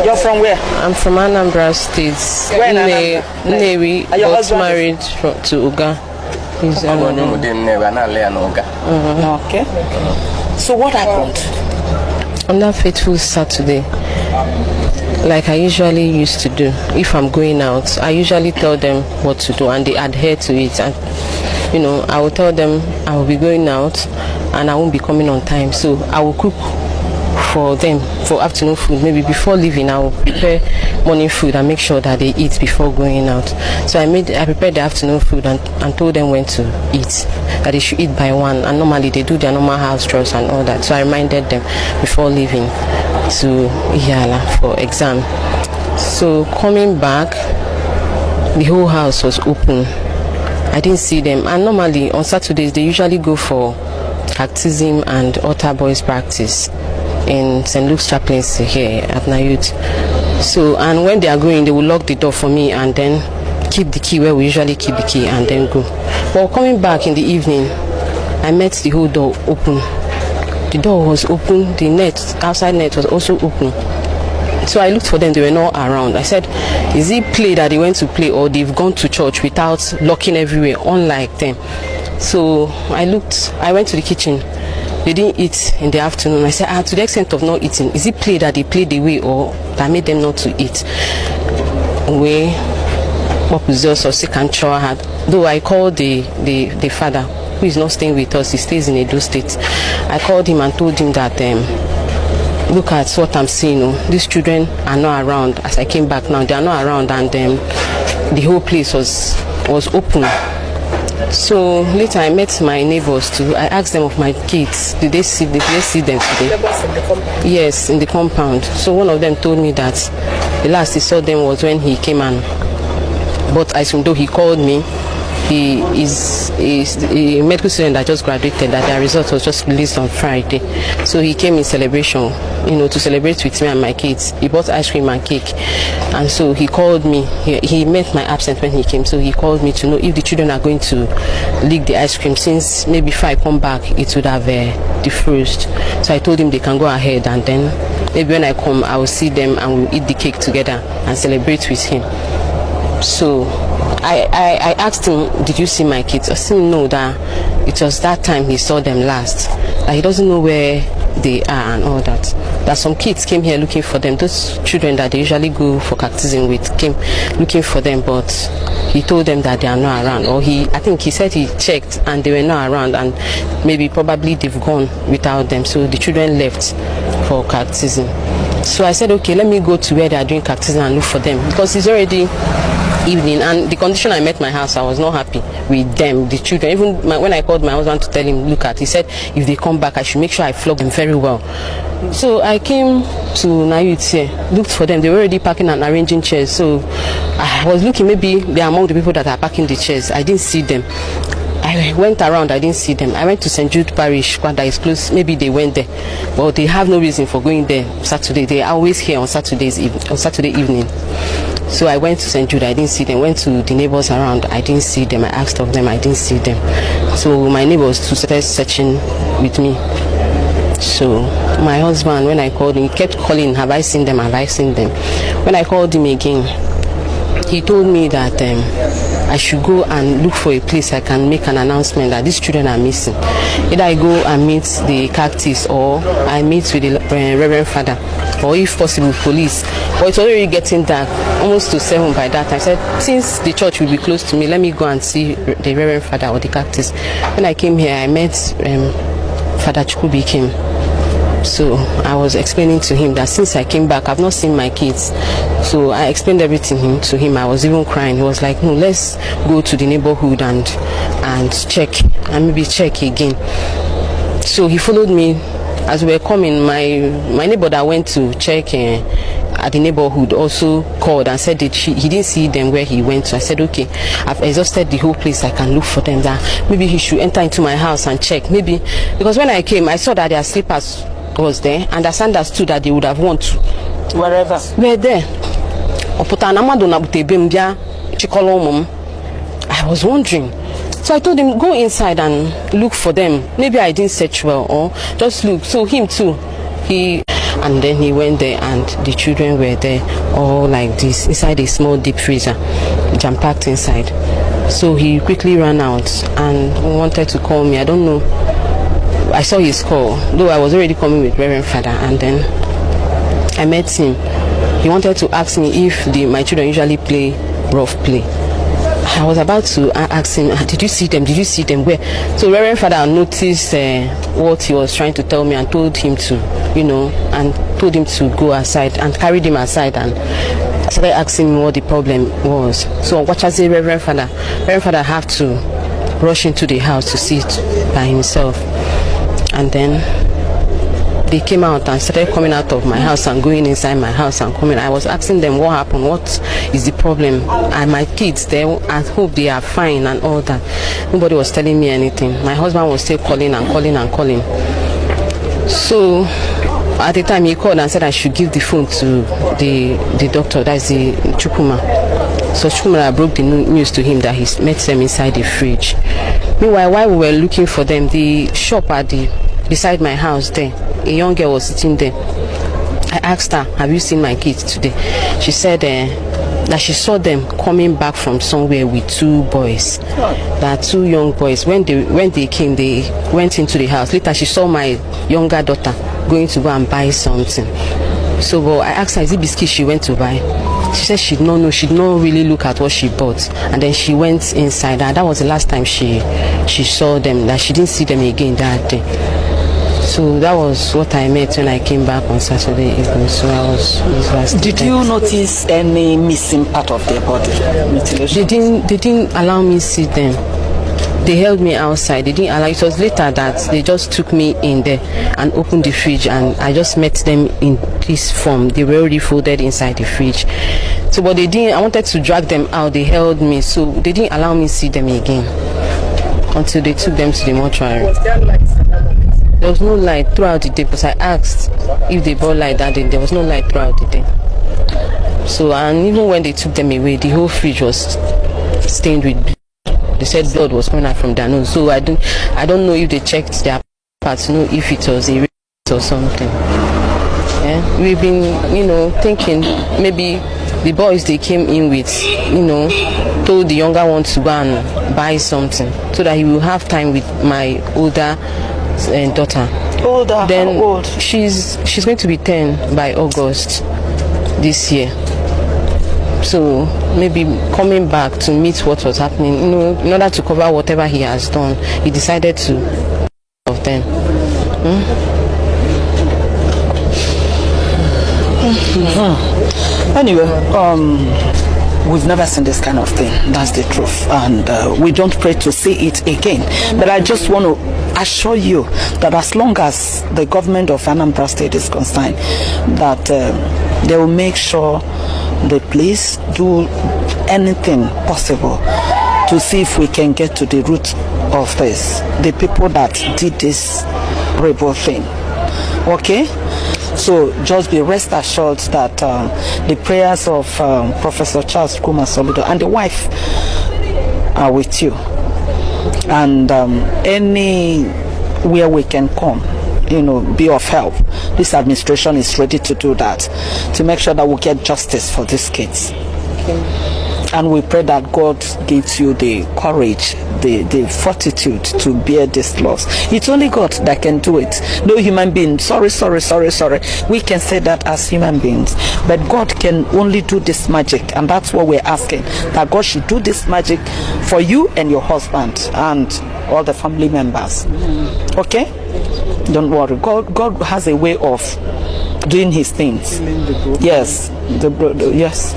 You're from where? I'm from Anambra State. Where in Anambra? Nnewi, got married to Uga. He's Okay. So what happened? On that fateful Saturday, like I usually used to do, if I'm going out, I usually tell them what to do and they adhere to it. And I will tell them I will be going out and I won't be coming on time. So I will cook for them for afternoon food. Maybe before leaving, I will prepare morning food and make sure that they eat before going out. So I prepared the afternoon food and told them when to eat, that they should eat by 1. And normally they do their normal house chores and all that. So I reminded them before leaving to Iyala for exam. So coming back, the whole house was open. I didn't see them. And normally on Saturdays they usually go for baptism and altar boys practice in St. Luke's chaplaincy here at Nayut. So, and when they are going, they will lock the door for me and then keep the key where we usually keep the key and then go. But coming back in the evening, I met the whole door open. The door was open, the outside net was also open. So I looked for them, they were not around. I said, is it play that they went to play or they've gone to church without locking everywhere, unlike them? So I went to the kitchen. They didn't eat in the afternoon. I said, to the extent of not eating, is it play that they played away or that made them not to eat? What was just or second child had. Though I called the father, who is not staying with us, he stays in Edo State. I called him and told him that look at what I'm seeing. These children are not around. As I came back now, they are not around, and the whole place was open. So later I met my neighbors too. I asked them of my kids. Did they see them today? Yes, in the compound. So one of them told me that the last he saw them was when he came and bought ice cream. Though he called me, he is a medical student that just graduated, that their result was just released on Friday. So he came in celebration, to celebrate with me and my kids. He bought ice cream and cake. And so he called me. He met my absence when he came. So he called me to know if the children are going to lick the ice cream, since maybe if I come back, it would have defrosted. So I told him they can go ahead, and then maybe when I come, I will see them and we'll eat the cake together and celebrate with him. So I asked him, did you see my kids? I said no, that it was that time he saw them last. That he doesn't know where they are and all that. That some kids came here looking for them. Those children that they usually go for catechism with came looking for them, but he told them that they are not around. Or I think he said he checked and they were not around, and probably they've gone without them. So the children left for catechism. So I said, okay, let me go to where they are doing catechism and look for them, because it's already evening, and the condition I met my house, I was not happy with them, the children. Even when I called my husband to tell him, look at, he said if they come back I should make sure I flog them very well. So I came to Nayut here, looked for them. They were already packing and arranging chairs. So I was looking, maybe they are among the people that are packing the chairs. I didn't see them. I went around, I didn't see them. I went to St. Jude Parish, that is close. Maybe they went there, but they have no reason for going there Saturday. They are always here on Saturday evening. So I went to St. Jude, I didn't see them. Went to the neighbors around, I didn't see them. I asked of them, I didn't see them. So my neighbors started searching with me. So my husband, when I called him, he kept calling, have I seen them, have I seen them? When I called him again, he told me that I should go and look for a place I can make an announcement that these children are missing. Either I go and meet the cactus, or I meet with the Reverend Father, or if possible police. But it's already getting dark, almost to 7 by that time. I said, since the church will be close to me, let me go and see the Reverend Father or the cactus. When I came here, I met Father Pikin. So I was explaining to him that since I came back, I've not seen my kids. So I explained everything to him. I was even crying. He was like, no, let's go to the neighborhood and check, and maybe check again. So he followed me. As we were coming, my neighbor that went to check at the neighborhood also called and said that he didn't see them where he went to. I said, okay, I've exhausted the whole place, I can look for them, that maybe he should enter into my house and check. Maybe, because when I came, I saw that their slippers was there, and I understood that they would have won to wherever. We're there. I was wondering. So I told him, go inside and look for them. Maybe I didn't search well, or just look. So him too, And then he went there and the children were there all like this inside a small deep freezer, jam-packed inside. So he quickly ran out and wanted to call me. I don't know, I saw his call, though I was already coming with Reverend Father, and then I met him. He wanted to ask me if my children usually play rough play. I was about to ask him, did you see them? Did you see them? Where? So Reverend Father noticed what he was trying to tell me and told him to, and told him to go aside and carried him aside and started asking me what the problem was. So what I say, Reverend Father had to rush into the house to see it by himself. And then they came out and started coming out of my house and going inside my house and coming. I was asking them what happened, what is the problem, and my kids, I hope they are fine and all that. Nobody was telling me anything. My husband was still calling and calling and calling. So at the time he called and said I should give the phone to the doctor, that's the Chukuma. So Chukuma broke the news to him that he met them inside the fridge. Meanwhile, while we were looking for them, the shop beside my house there, a young girl was sitting there. I asked her, have you seen my kids today? She said that she saw them coming back from somewhere with two boys. There are two young boys. When they came, they went into the house. Later, she saw my younger daughter going to go and buy something. So I asked her, is it biscuit she went to buy? She said she did not know, she did not really look at what she bought. And then she went inside. And that was the last time she saw them, that she didn't see them again that day. So that was what I met when I came back on Saturday evening. So I was Did you notice any missing part of their body? Mutilation? They didn't allow me to see them. They held me outside. They didn't allow. It was later that they just took me in there and opened the fridge, and I just met them in this form. They were already folded inside the fridge. So but they didn't. I wanted to drag them out. They held me, so they didn't allow me to see them again until they took them to the mortuary. Was there lights? There was no light throughout the day, because I asked if they brought light that day. There was no light throughout the day. So, and even when they took them away, the whole fridge was stained with blood. They said blood was coming out from their nose. So I don't know if they checked their parts to know if it was a rape or something. Yeah? We've been, thinking maybe the boys they came in with, told the younger one to go and buy something so that he will have time with my older daughter. Older? Then how old? She's going to be 10 by August this year. So maybe coming back to meet what was happening, in order to cover whatever he has done, he decided to of them. Anyway, we've never seen this kind of thing. That's the truth, and we don't pray to see it again. But I just want to assure you that as long as the government of Anambra State is concerned, that they will make sure the police do anything possible to see if we can get to the root of this, the people that did this rebel thing. Okay? So just be rest assured that the prayers of Professor Charles Kuma Soludo and the wife are with you, and anywhere we can come, be of help. This administration is ready to do that, to make sure that we get justice for these kids. Okay. And we pray that God gives you the courage, the fortitude to bear this loss. It's only God that can do it. No human being. Sorry. We can say that as human beings. But God can only do this magic. And that's what we're asking. That God should do this magic for you and your husband and all the family members. Okay? Don't worry. God has a way of doing his things. Yes. Yes.